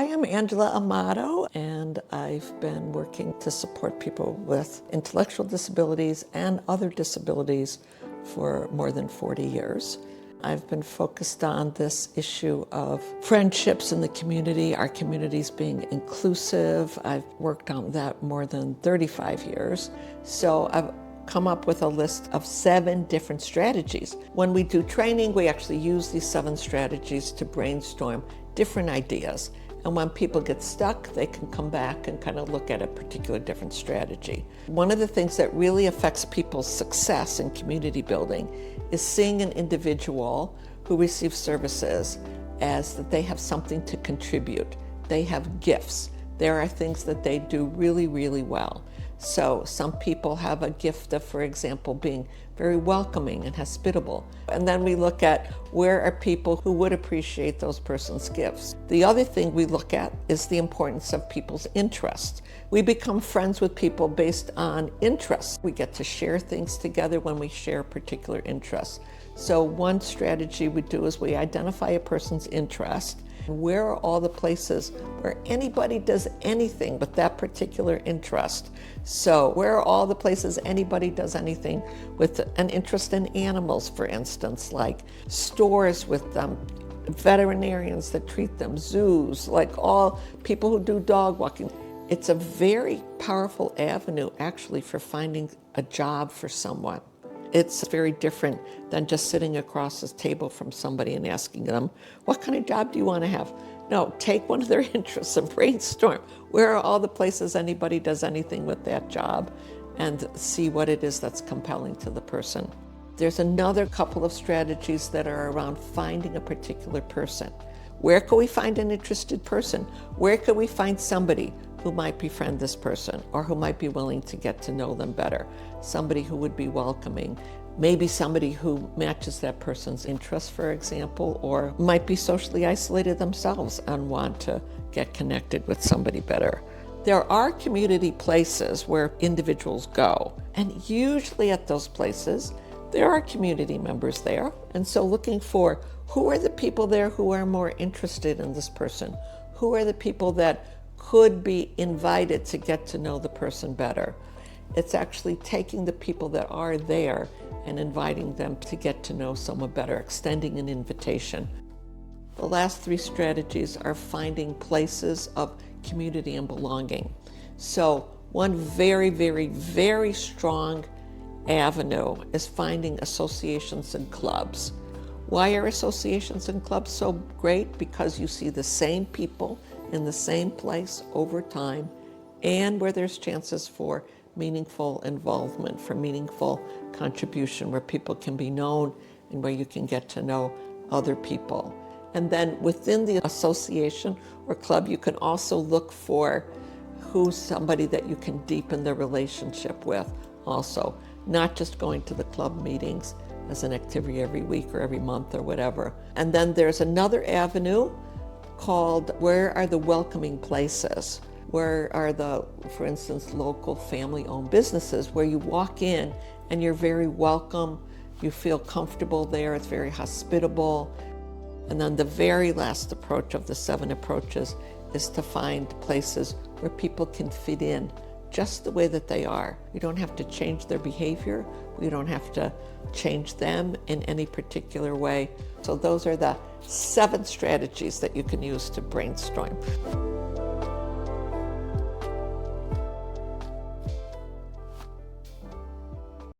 Hi, I'm Angela Amado, and I've been working to support people with intellectual disabilities and other disabilities for more than 40 years. I've been focused on this issue of friendships in the community, our communities being inclusive. I've worked on that more than 35 years. So I've come up with a list of 7 different strategies. When we do training, we actually use these 7 strategies to brainstorm different ideas. And when people get stuck, they can come back and kind of look at a particular different strategy. One of the things that really affects people's success in community building is seeing an individual who receives services as that they have something to contribute. They have gifts. There are things that they do really, really well. So some people have a gift of, for example, being very welcoming and hospitable. And then we look at where are people who would appreciate those persons' gifts. The other thing we look at is the importance of people's interests. We become friends with people based on interests. We get to share things together when we share particular interests. So one strategy we do is we identify a person's interest. Where are all the places where anybody does anything with that particular interest? So where are all the places anybody does anything with an interest in animals, for instance, like stores with them, veterinarians that treat them, zoos, like all people who do dog walking. It's a very powerful avenue actually for finding a job for someone. It's very different than just sitting across this table from somebody and asking them, what kind of job do you want to have? No, take one of their interests and brainstorm. Where are all the places anybody does anything with that job, and see what it is that's compelling to the person. There's another couple of strategies that are around finding a particular person. Where can we find an interested person? Where can we find somebody who might befriend this person or who might be willing to get to know them better? Somebody who would be welcoming, maybe somebody who matches that person's interests, for example, or might be socially isolated themselves and want to get connected with somebody better. There are community places where individuals go, and usually at those places, there are community members there. And so looking for who are the people there who are more interested in this person? Who are the people that could be invited to get to know the person better? It's actually taking the people that are there and inviting them to get to know someone better, extending an invitation. The last 3 strategies are finding places of community and belonging. So one very, very, very strong avenue is finding associations and clubs. Why are associations and clubs so great? Because you see the same people in the same place over time, and where there's chances for meaningful involvement, for meaningful contribution, where people can be known and where you can get to know other people. And then within the association or club, you can also look for who's somebody that you can deepen the relationship with also, not just going to the club meetings as an activity every week or every month or whatever. And then there's another avenue called where are the welcoming places? Where are the, for instance, local family-owned businesses where you walk in and you're very welcome, you feel comfortable there, it's very hospitable. And then the very last approach of the 7 approaches is to find places where people can fit in just the way that they are. You don't have to change their behavior. You don't have to change them in any particular way. So those are the 7 strategies that you can use to brainstorm.